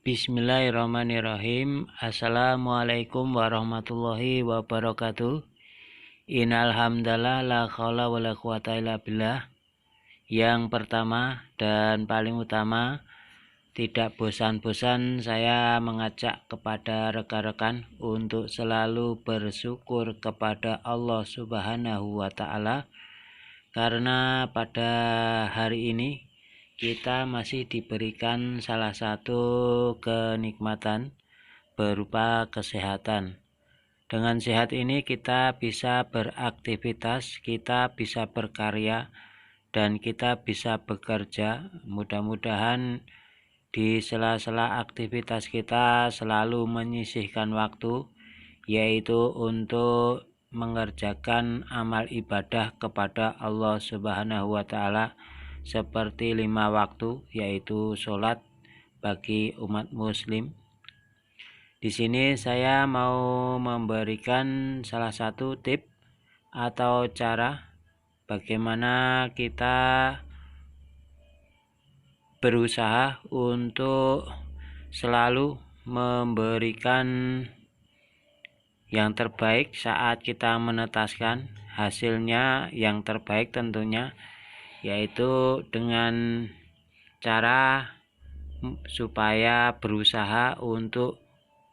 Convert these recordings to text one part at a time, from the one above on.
Bismillahirrahmanirrahim. Assalamualaikum warahmatullahi wabarakatuh. Innal hamdalah la khaula wala quwata illa billah. Yang pertama dan paling utama, tidak bosan-bosan saya mengajak kepada rekan-rekan untuk selalu bersyukur kepada Allah Subhanahu wa taala, karena pada hari ini kita masih diberikan salah satu kenikmatan berupa kesehatan. Dengan sehat ini kita bisa beraktivitas, kita bisa berkarya, dan kita bisa bekerja. Mudah-mudahan di sela-sela aktivitas kita selalu menyisihkan waktu, yaitu untuk mengerjakan amal ibadah kepada Allah Subhanahu wa taala seperti 5 waktu, yaitu sholat bagi umat muslim. Di sini saya mau memberikan salah satu tip atau cara bagaimana kita berusaha untuk selalu memberikan yang terbaik saat kita menetaskan hasilnya yang terbaik tentunya, yaitu dengan cara supaya berusaha untuk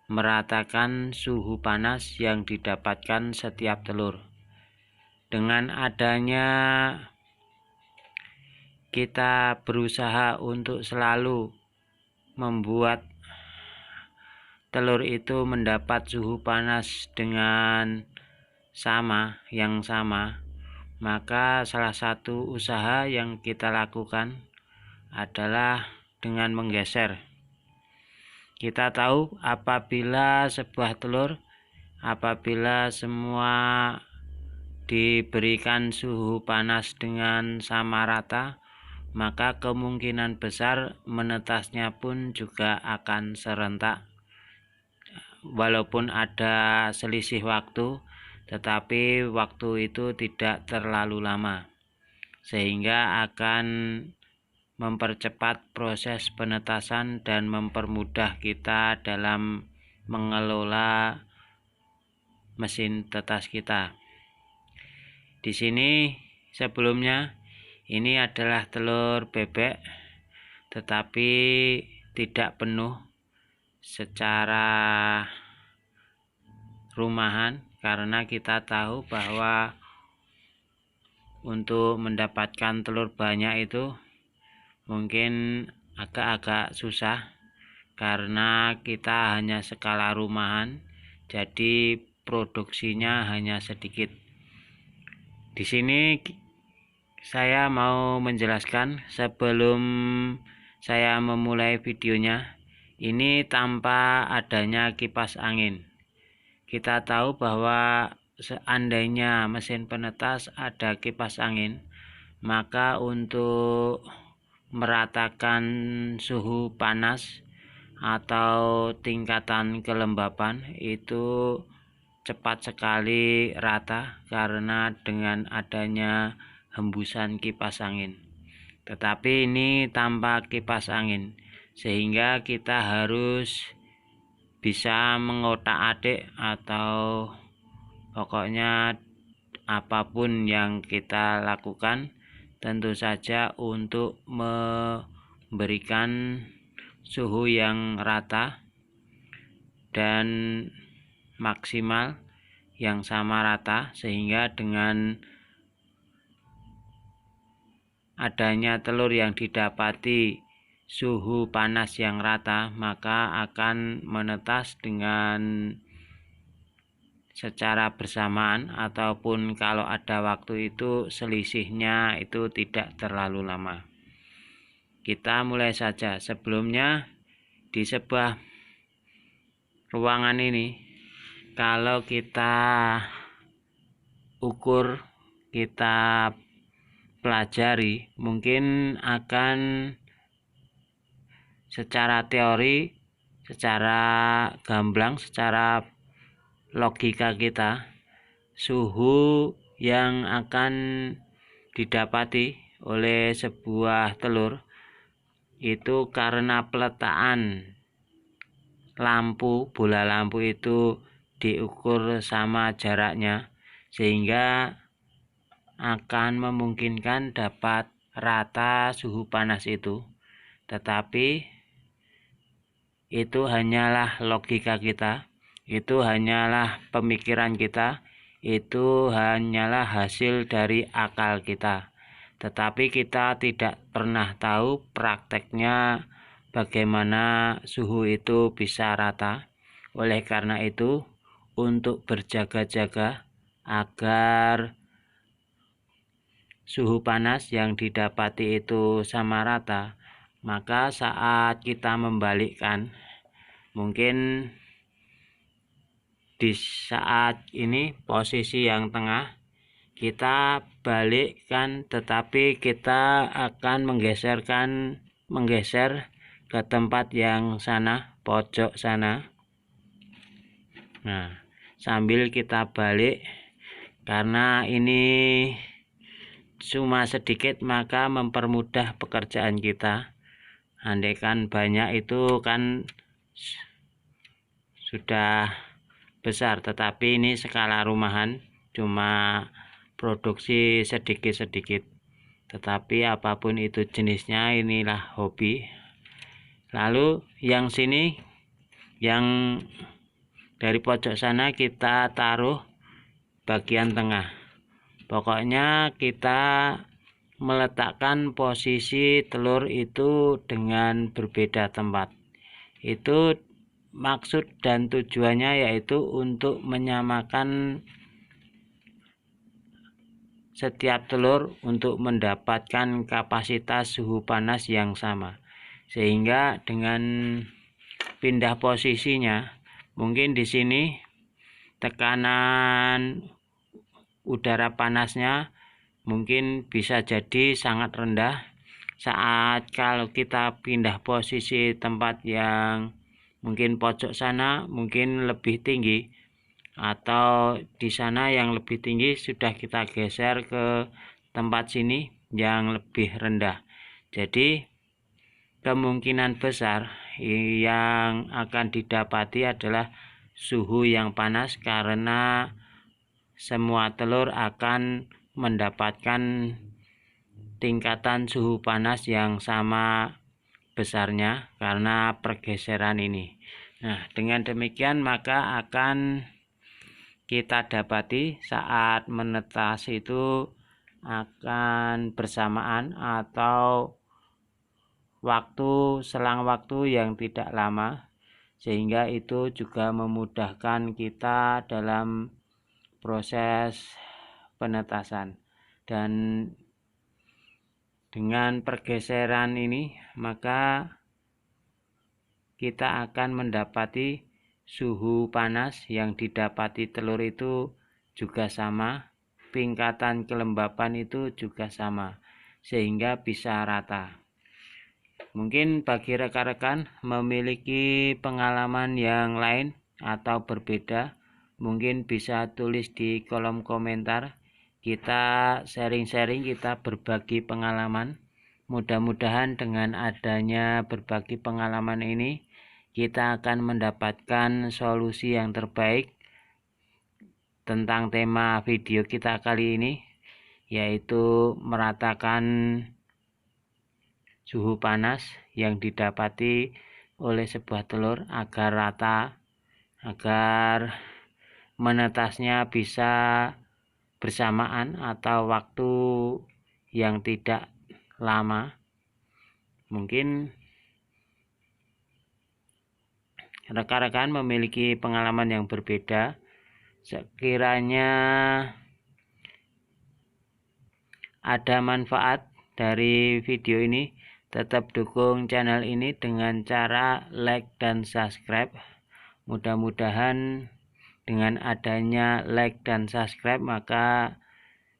meratakan suhu panas yang didapatkan setiap telur. Dengan adanya kita berusaha untuk selalu membuat telur itu mendapat suhu panas dengan yang sama, maka salah satu usaha yang kita lakukan adalah dengan menggeser. Kita tahu apabila sebuah telur, apabila semua diberikan suhu panas dengan sama rata, maka kemungkinan besar menetasnya pun juga akan serentak. Walaupun ada selisih waktu, tetapi waktu itu tidak terlalu lama, sehingga akan mempercepat proses penetasan dan mempermudah kita dalam mengelola mesin tetas kita. Di sini sebelumnya ini adalah telur bebek, tetapi tidak penuh secara rumahan, karena kita tahu bahwa untuk mendapatkan telur banyak itu mungkin agak-agak susah karena kita hanya skala rumahan, jadi produksinya hanya sedikit. Di sini saya mau menjelaskan sebelum saya memulai videonya, ini tanpa adanya kipas angin. Kita tahu bahwa seandainya mesin penetas ada kipas angin, maka untuk meratakan suhu panas atau tingkatan kelembapan itu cepat sekali rata karena dengan adanya hembusan kipas angin. Tetapi ini tanpa kipas angin, sehingga kita harus bisa mengotak-atik atau pokoknya apapun yang kita lakukan tentu saja untuk memberikan suhu yang rata dan maksimal yang sama rata, sehingga dengan adanya telur yang didapati suhu panas yang rata, maka akan menetas dengan secara bersamaan, ataupun kalau ada waktu itu selisihnya itu tidak terlalu lama. Kita mulai saja. Sebelumnya di sebuah ruangan ini, kalau kita ukur, kita pelajari, mungkin akan secara teori, secara gamblang, secara logika kita, suhu yang akan didapati oleh sebuah telur itu karena peletakan bola lampu itu diukur sama jaraknya, sehingga akan memungkinkan dapat rata suhu panas itu. Tetapi itu hanyalah logika kita, itu hanyalah pemikiran kita, itu hanyalah hasil dari akal kita. Tetapi kita tidak pernah tahu prakteknya bagaimana suhu itu bisa rata. Oleh karena itu, untuk berjaga-jaga agar suhu panas yang didapati itu sama rata, maka saat kita membalikkan, mungkin di saat ini posisi yang tengah kita balikkan, tetapi kita akan menggeser ke tempat yang sana, pojok sana. Nah, sambil kita balik, karena ini cuma sedikit maka mempermudah pekerjaan kita. Andaikan banyak itu kan sudah besar, tetapi ini skala rumahan, cuma produksi sedikit-sedikit. Tetapi apapun itu jenisnya, inilah hobi. Lalu yang sini, yang dari pojok sana kita taruh bagian tengah. Pokoknya kita meletakkan posisi telur itu dengan berbeda tempat. Itu maksud dan tujuannya yaitu untuk menyamakan setiap telur untuk mendapatkan kapasitas suhu panas yang sama. Sehingga dengan pindah posisinya, mungkin di sini tekanan udara panasnya mungkin bisa jadi sangat rendah. Saat kalau kita pindah posisi tempat yang mungkin pojok sana mungkin lebih tinggi, atau di sana yang lebih tinggi sudah kita geser ke tempat sini yang lebih rendah. Jadi kemungkinan besar yang akan didapati adalah suhu yang panas, karena semua telur akan mendapatkan tingkatan suhu panas yang sama besarnya karena pergeseran ini. Nah, dengan demikian maka akan kita dapati saat menetas itu akan bersamaan atau selang waktu yang tidak lama, sehingga itu juga memudahkan kita dalam proses penetasan. Dan dengan pergeseran ini maka kita akan mendapati suhu panas yang didapati telur itu juga sama, tingkatan kelembapan itu juga sama, sehingga bisa rata. Mungkin bagi rekan-rekan memiliki pengalaman yang lain atau berbeda, mungkin bisa tulis di kolom komentar. Kita sharing-sharing, kita berbagi pengalaman. Mudah-mudahan dengan adanya berbagi pengalaman ini, kita akan mendapatkan solusi yang terbaik tentang tema video kita kali ini, yaitu meratakan suhu panas yang didapati oleh sebuah telur agar rata, agar menetasnya bisa bersamaan atau waktu yang tidak lama. Mungkin rekan-rekan memiliki pengalaman yang berbeda. Sekiranya ada manfaat dari video ini, tetap dukung channel ini dengan cara like dan subscribe. Mudah-mudahan dengan adanya like dan subscribe maka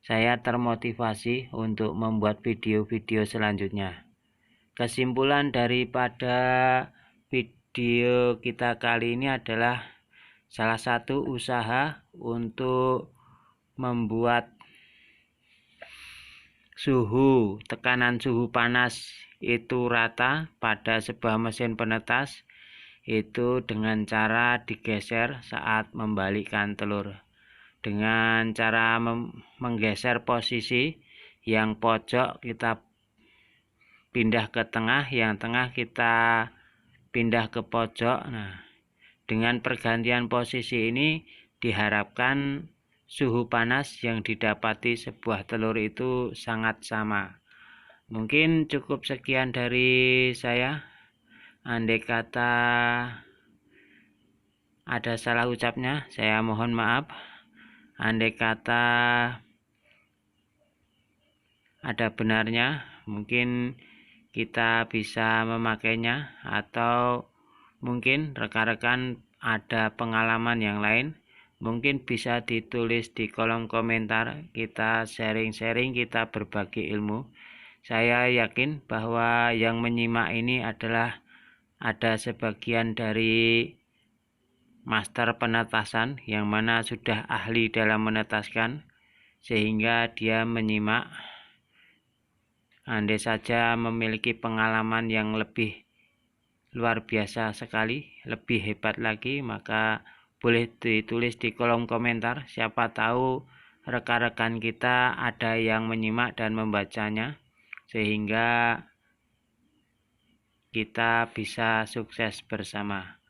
saya termotivasi untuk membuat video-video selanjutnya. Kesimpulan daripada video kita kali ini adalah salah satu usaha untuk membuat tekanan suhu panas itu rata pada sebuah mesin penetas. itu dengan cara digeser saat membalikkan telur. Dengan cara menggeser posisi, yang pojok kita pindah ke tengah, yang tengah kita pindah ke pojok. Nah, dengan pergantian posisi ini diharapkan suhu panas yang didapati sebuah telur itu sangat sama. Mungkin cukup sekian dari saya. Andai kata ada salah ucapnya, saya mohon maaf. Andai kata ada benarnya, mungkin kita bisa memakainya, atau mungkin rekan-rekan ada pengalaman yang lain, mungkin bisa ditulis di kolom komentar. Kita sharing-sharing, kita berbagi ilmu. Saya yakin bahwa yang menyimak ini adalah ada sebagian dari master penetasan yang mana sudah ahli dalam menetaskan, sehingga dia menyimak. Andai saja memiliki pengalaman yang lebih luar biasa sekali, lebih hebat lagi, maka boleh ditulis di kolom komentar. Siapa tahu rekan-rekan kita ada yang menyimak dan membacanya, sehingga kita bisa sukses bersama.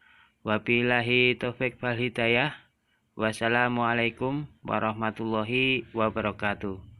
Wabillahi taufik wal hidayah. Wassalamualaikum warahmatullahi wabarakatuh.